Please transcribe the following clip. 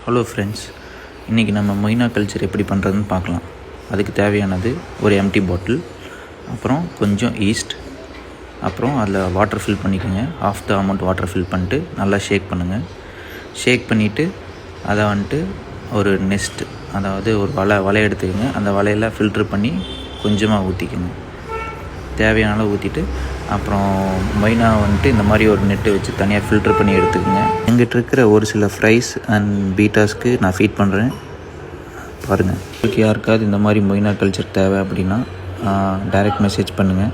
Hello friends, இன்றைக்கி நம்ம Moina culture எப்படி பண்ணுறதுன்னு பார்க்கலாம். அதுக்கு தேவையானது ஒரு எம்டி பாட்டில், அப்புறம் கொஞ்சம் ஈஸ்ட், அப்புறம் அதில் வாட்டர் ஃபில் பண்ணிக்கோங்க. Half the amount water fill பண்ணிட்டு நல்லா ஷேக் பண்ணுங்கள். ஷேக் பண்ணிவிட்டு அதை ஒரு நெஸ்ட், அதாவது ஒரு வலை எடுத்துக்கோங்க. அந்த வலையில் ஃபில்ட்ரு பண்ணி கொஞ்சமாக ஊற்றிக்கோங்க. தேவையான அளவு ஊற்றிட்டு அப்புறம் மொய்னா இந்த மாதிரி ஒரு நெட்டு வச்சு தனியாக ஃபில்ட்ரு பண்ணி எடுத்துக்கோங்க. எங்கிட்ட இருக்கிற ஒரு சில ஃப்ரைஸ் அண்ட் பீட்டாஸ்க்கு நான் ஃபீட் பண்ணுறேன், பாருங்கள். உங்களுக்கு யாருக்காவது இந்த மாதிரி மொய்னா கல்ச்சர் தேவை அப்படின்னா டைரெக்ட் மெசேஜ் பண்ணுங்கள்.